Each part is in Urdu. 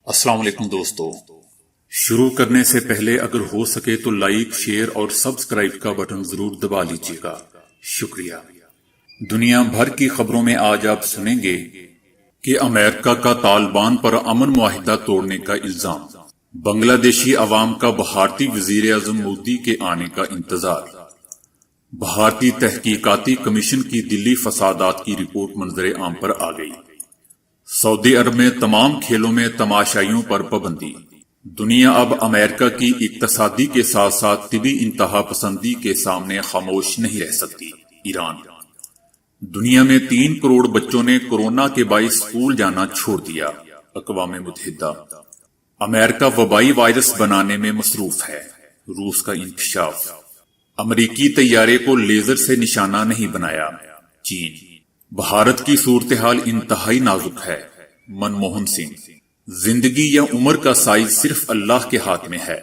السلام علیکم دوستو، شروع کرنے سے پہلے اگر ہو سکے تو لائک، شیئر اور سبسکرائب کا بٹن ضرور دبا لیجیے گا، شکریہ۔ دنیا بھر کی خبروں میں آج آپ سنیں گے کہ امریکہ کا طالبان پر امن معاہدہ توڑنے کا الزام، بنگلہ دیشی عوام کا بھارتی وزیر اعظم مودی کے آنے کا انتظار، بھارتی تحقیقاتی کمیشن کی دلی فسادات کی رپورٹ منظر عام پر آ گئی، سعودی عرب میں تمام کھیلوں میں تماشائیوں پر پابندی، دنیا اب امریکہ کی اقتصادی کے ساتھ ساتھ طبی انتہا پسندی کے سامنے خاموش نہیں رہ سکتی، ایران۔ دنیا میں 3 کروڑ بچوں نے کورونا کے باعث اسکول جانا چھوڑ دیا، اقوام متحدہ۔ امریکہ وبائی وائرس بنانے میں مصروف ہے، روس کا انکشاف۔ امریکی طیارے کو لیزر سے نشانہ نہیں بنایا، چین۔ بھارت کی صورتحال انتہائی نازک ہے، منموہن سنگھ۔ زندگی یا عمر کا سائز صرف اللہ کے ہاتھ میں ہے،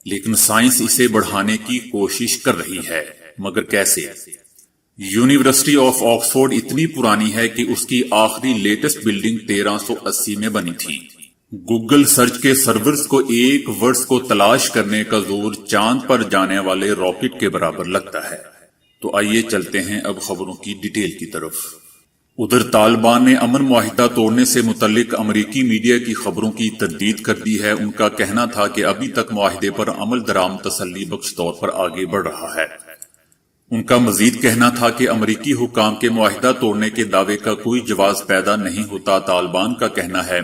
لیکن سائنس اسے بڑھانے کی کوشش کر رہی ہے، مگر کیسے؟ یونیورسٹی آف آکسفورڈ اتنی پرانی ہے کہ اس کی آخری لیٹسٹ بلڈنگ 1380 میں بنی تھی۔ گوگل سرچ کے سرورز کو ایک ورڈز کو تلاش کرنے کا زور چاند پر جانے والے راکٹ کے برابر لگتا ہے۔ تو آئیے چلتے ہیں اب خبروں کی ڈیٹیل کی طرف۔ ادھر طالبان نے امن معاہدہ توڑنے سے متعلق امریکی میڈیا کی خبروں کی تردید کر دی ہے۔ ان کا کہنا تھا کہ ابھی تک معاہدے پر عمل درآمد تسلی بخش طور پر آگے بڑھ رہا ہے۔ ان کا مزید کہنا تھا کہ امریکی حکام کے معاہدہ توڑنے کے دعوے کا کوئی جواز پیدا نہیں ہوتا۔ طالبان کا کہنا ہے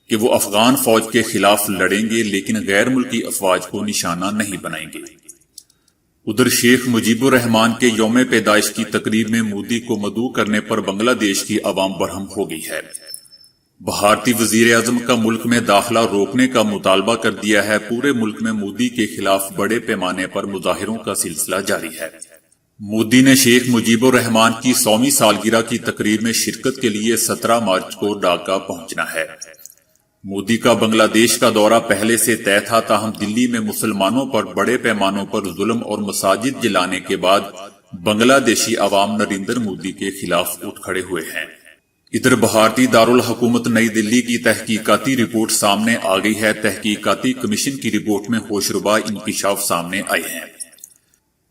کہ وہ افغان فوج کے خلاف لڑیں گے، لیکن غیر ملکی افواج کو نشانہ نہیں بنائیں گے۔ ادھر شیخ مجیب الرحمان کے یوم پیدائش کی تقریب میں مودی کو مدعو کرنے پر بنگلہ دیش کی عوام برہم ہو گئی ہے۔ بھارتی وزیر اعظم کا ملک میں داخلہ روکنے کا مطالبہ کر دیا ہے۔ پورے ملک میں مودی کے خلاف بڑے پیمانے پر مظاہروں کا سلسلہ جاری ہے۔ مودی نے شیخ مجیب الرحمان کی 100ویں سالگرہ کی تقریب میں شرکت کے لیے 17 مارچ کو ڈھاکہ پہنچنا ہے۔ مودی کا بنگلہ دیش کا دورہ پہلے سے طے تھا، تاہم دلی میں مسلمانوں پر بڑے پیمانوں پر ظلم اور مساجد جلانے کے بعد بنگلہ دیشی عوام نریندر مودی کے خلاف اٹھ کھڑے ہوئے ہیں۔ ادھر بھارتی دارالحکومت نئی دلی کی تحقیقاتی رپورٹ سامنے آ گئی ہے۔ تحقیقاتی کمیشن کی رپورٹ میں ہوشربا انکشاف سامنے آئے ہیں۔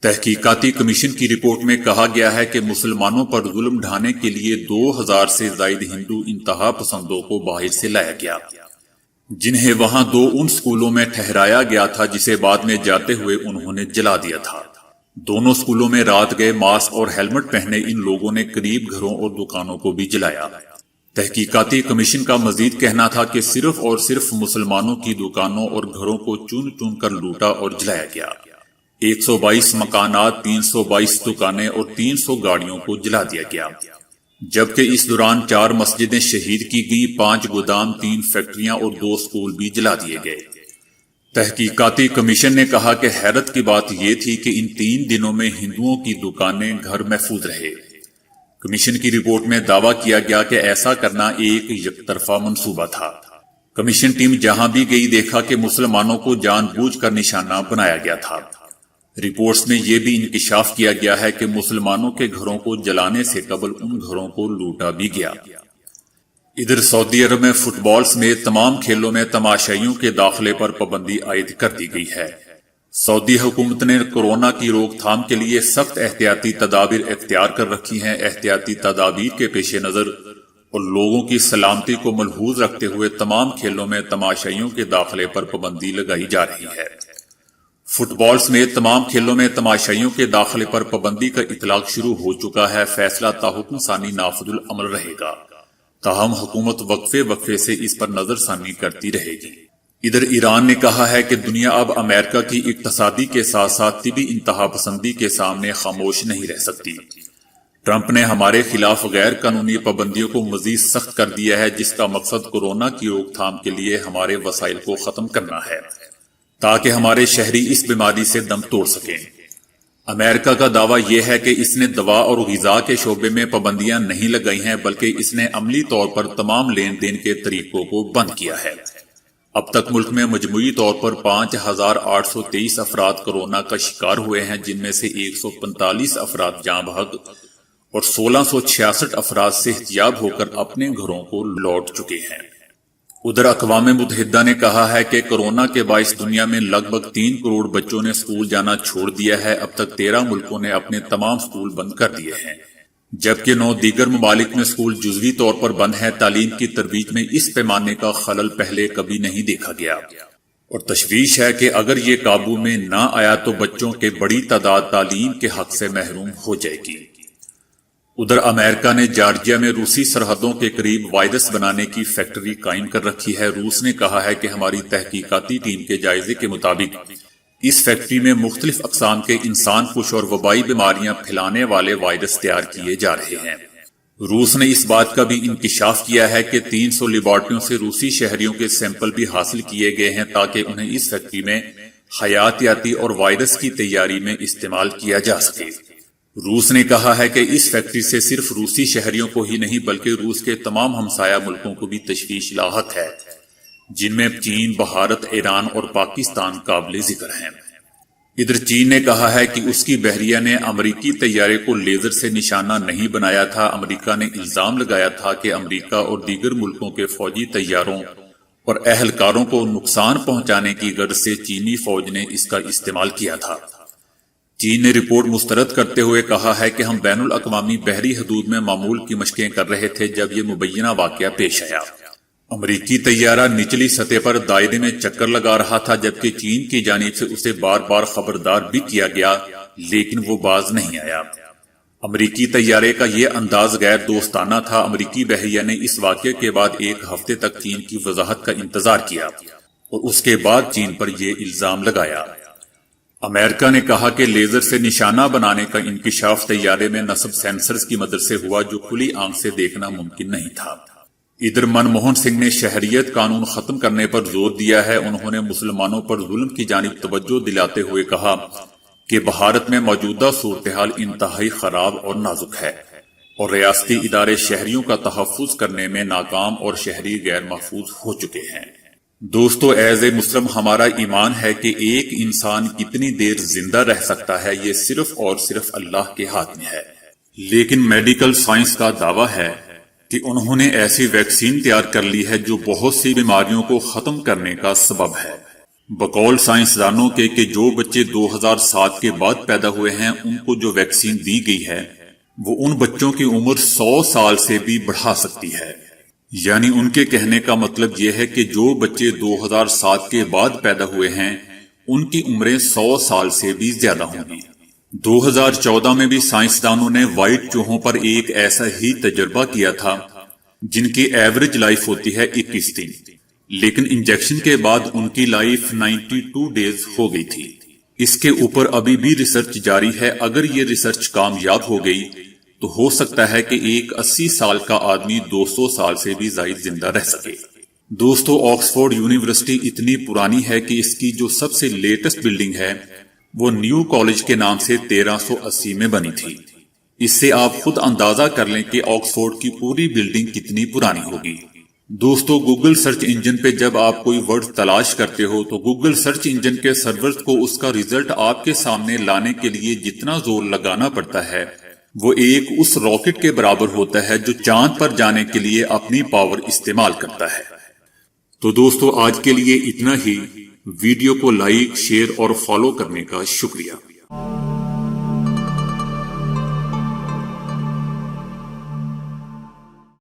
تحقیقاتی کمیشن کی رپورٹ میں کہا گیا ہے کہ مسلمانوں پر ظلم ڈھانے کے لیے 2000 سے زائد ہندو انتہا پسندوں کو باہر سے لایا گیا، جنہیں وہاں 2 ان سکولوں میں ٹھہرایا گیا تھا، جسے بعد میں جاتے ہوئے انہوں نے جلا دیا تھا۔ دونوں سکولوں میں رات گئے ماسک اور ہیلمٹ پہنے ان لوگوں نے قریب گھروں اور دکانوں کو بھی جلایا۔ تحقیقاتی کمیشن کا مزید کہنا تھا کہ صرف اور صرف مسلمانوں کی دکانوں اور گھروں کو چن چن کر لوٹا اور جلایا گیا۔ 122 مکانات، 322 دکانیں اور 300 گاڑیوں کو جلا دیا گیا، جبکہ اس دوران 4 مسجدیں شہید کی گئی، 5 گودام، 3 فیکٹریاں اور 2 سکول بھی جلا دیے گئے۔ تحقیقاتی کمیشن نے کہا کہ حیرت کی بات یہ تھی کہ ان 3 دنوں میں ہندوؤں کی دکانیں، گھر محفوظ رہے۔ کمیشن کی رپورٹ میں دعویٰ کیا گیا کہ ایسا کرنا ایک یک طرفہ منصوبہ تھا۔ کمیشن ٹیم جہاں بھی گئی دیکھا کہ مسلمانوں کو جان بوجھ کر نشانہ بنایا گیا تھا۔ رپورٹس میں یہ بھی انکشاف کیا گیا ہے کہ مسلمانوں کے گھروں کو جلانے سے قبل ان گھروں کو لوٹا بھی گیا۔ ادھر سعودی عرب میں فٹ بال سمیت تمام کھیلوں میں تماشائیوں کے داخلے پر پابندی عائد کر دی گئی ہے۔ سعودی حکومت نے کورونا کی روک تھام کے لیے سخت احتیاطی تدابیر اختیار کر رکھی ہیں۔ احتیاطی تدابیر کے پیش نظر اور لوگوں کی سلامتی کو ملحوظ رکھتے ہوئے تمام کھیلوں میں تماشائیوں کے داخلے پر پابندی لگائی جا رہی ہے۔ فٹ بال سمیت تمام کھیلوں میں تماشائیوں کے داخلے پر پابندی کا اطلاق شروع ہو چکا ہے۔ فیصلہ تاحکم ثانی نافذ العمل رہے گا، تاہم حکومت وقفے سے اس پر نظر ثانی کرتی رہے گی۔ ادھر ایران نے کہا ہے کہ دنیا اب امریکہ کی اقتصادی کے ساتھ ساتھ طبی انتہا پسندی کے سامنے خاموش نہیں رہ سکتی۔ ٹرمپ نے ہمارے خلاف غیر قانونی پابندیوں کو مزید سخت کر دیا ہے، جس کا مقصد کورونا کی روک تھام کے لیے ہمارے وسائل کو ختم کرنا ہے، تاکہ ہمارے شہری اس بیماری سے دم توڑ سکیں۔ امریکہ کا دعویٰ یہ ہے کہ اس نے دوا اور غذا کے شعبے میں پابندیاں نہیں لگائی ہیں، بلکہ اس نے عملی طور پر تمام لین دین کے طریقوں کو بند کیا ہے۔ اب تک ملک میں مجموعی طور پر 5823 افراد کورونا کا شکار ہوئے ہیں، جن میں سے 145 افراد جاں بحق اور 1666 افراد صحت یاب ہو کر اپنے گھروں کو لوٹ چکے ہیں۔ ادھر اقوام متحدہ نے کہا ہے کہ کورونا کے باعث دنیا میں لگ بھگ 3 کروڑ بچوں نے اسکول جانا چھوڑ دیا ہے۔ اب تک 13 ملکوں نے اپنے تمام اسکول بند کر دیے ہیں، جبکہ 9 دیگر ممالک میں اسکول جزوی طور پر بند ہیں۔ تعلیم کی ترویج میں اس پیمانے کا خلل پہلے کبھی نہیں دیکھا گیا، اور تشویش ہے کہ اگر یہ قابو میں نہ آیا تو بچوں کے بڑی تعداد تعلیم کے حق سے محروم ہو جائے گی۔ ادھر امریکہ نے جارجیا میں روسی سرحدوں کے قریب وائرس بنانے کی فیکٹری قائم کر رکھی ہے۔ روس نے کہا ہے کہ ہماری تحقیقاتی ٹیم کے جائزے کے مطابق اس فیکٹری میں مختلف اقسام کے انسان کش اور وبائی بیماریاں پھیلانے والے وائرس تیار کیے جا رہے ہیں۔ روس نے اس بات کا بھی انکشاف کیا ہے کہ 300 لیبارٹریوں سے روسی شہریوں کے سیمپل بھی حاصل کیے گئے ہیں تاکہ انہیں اس فیکٹری میں حیاتیاتی اور وائرس کی تیاری میں استعمال کیا جا سکے۔ روس نے کہا ہے کہ اس فیکٹری سے صرف روسی شہریوں کو ہی نہیں بلکہ روس کے تمام ہمسایہ ملکوں کو بھی تشویش لاحق ہے، جن میں چین، بھارت، ایران اور پاکستان قابل ذکر ہیں۔ ادھر چین نے کہا ہے کہ اس کی بحریہ نے امریکی طیارے کو لیزر سے نشانہ نہیں بنایا تھا۔ امریکہ نے الزام لگایا تھا کہ امریکہ اور دیگر ملکوں کے فوجی طیاروں اور اہلکاروں کو نقصان پہنچانے کی غرض سے چینی فوج نے اس کا استعمال کیا تھا۔ چین نے رپورٹ مسترد کرتے ہوئے کہا ہے کہ ہم بین الاقوامی بحری حدود میں معمول کی مشقیں کر رہے تھے جب یہ مبینہ واقعہ پیش آیا۔ امریکی طیارہ نچلی سطح پر دائرے میں چکر لگا رہا تھا، جبکہ چین کی جانب سے اسے بار بار خبردار بھی کیا گیا لیکن وہ باز نہیں آیا۔ امریکی طیارے کا یہ انداز غیر دوستانہ تھا۔ امریکی بحریہ نے اس واقعے کے بعد 1 ہفتے تک چین کی وضاحت کا انتظار کیا اور اس کے بعد چین پر یہ الزام لگایا۔ امریکہ نے کہا کہ لیزر سے نشانہ بنانے کا انکشاف طیارے میں نصب سینسرز کی مدد سے ہوا جو کھلی آنکھ سے دیکھنا ممکن نہیں تھا۔ ادھر منموہن سنگھ نے شہریت قانون ختم کرنے پر زور دیا ہے۔ انہوں نے مسلمانوں پر ظلم کی جانب توجہ دلاتے ہوئے کہا کہ بھارت میں موجودہ صورتحال انتہائی خراب اور نازک ہے اور ریاستی ادارے شہریوں کا تحفظ کرنے میں ناکام اور شہری غیر محفوظ ہو چکے ہیں۔ دوستو، ایز اے مسلم ہمارا ایمان ہے کہ ایک انسان کتنی دیر زندہ رہ سکتا ہے یہ صرف اور صرف اللہ کے ہاتھ میں ہے، لیکن میڈیکل سائنس کا دعویٰ ہے کہ انہوں نے ایسی ویکسین تیار کر لی ہے جو بہت سی بیماریوں کو ختم کرنے کا سبب ہے۔ بقول سائنسدانوں کے کہ جو بچے 2007 کے بعد پیدا ہوئے ہیں ان کو جو ویکسین دی گئی ہے وہ ان بچوں کی عمر 100 سال سے بھی بڑھا سکتی ہے۔ یعنی ان کے کہنے کا مطلب یہ ہے کہ جو بچے 2007 کے بعد پیدا ہوئے ہیں ان کی عمریں 100 سال سے بھی زیادہ ہوں گی۔ 2014 میں بھی سائنسدانوں نے وائٹ چوہوں پر ایک ایسا ہی تجربہ کیا تھا جن کی ایوریج لائف ہوتی ہے 21 دن، لیکن انجیکشن کے بعد ان کی لائف 92 ڈیز ہو گئی تھی۔ اس کے اوپر ابھی بھی ریسرچ جاری ہے۔ اگر یہ ریسرچ کامیاب ہو گئی تو ہو سکتا ہے کہ ایک 80 سال کا آدمی 200 سال سے بھی زائد زندہ رہ سکے۔ دوستو، آکسفورڈ یونیورسٹی اتنی پرانی ہے کہ اس کی جو سب سے لیٹسٹ بلڈنگ ہے وہ نیو کالج کے نام سے 1380 میں بنی تھی۔ اس سے آپ خود اندازہ کر لیں کہ آکسفورڈ کی پوری بلڈنگ کتنی پرانی ہوگی۔ دوستو، گوگل سرچ انجن پہ جب آپ کوئی ورڈ تلاش کرتے ہو تو گوگل سرچ انجن کے سرورز کو اس کا ریزلٹ آپ کے سامنے لانے کے لیے جتنا زور لگانا پڑتا ہے وہ ایک اس راکٹ کے برابر ہوتا ہے جو چاند پر جانے کے لیے اپنی پاور استعمال کرتا ہے۔ تو دوستو، آج کے لیے اتنا ہی۔ ویڈیو کو لائک، شیئر اور فالو کرنے کا شکریہ۔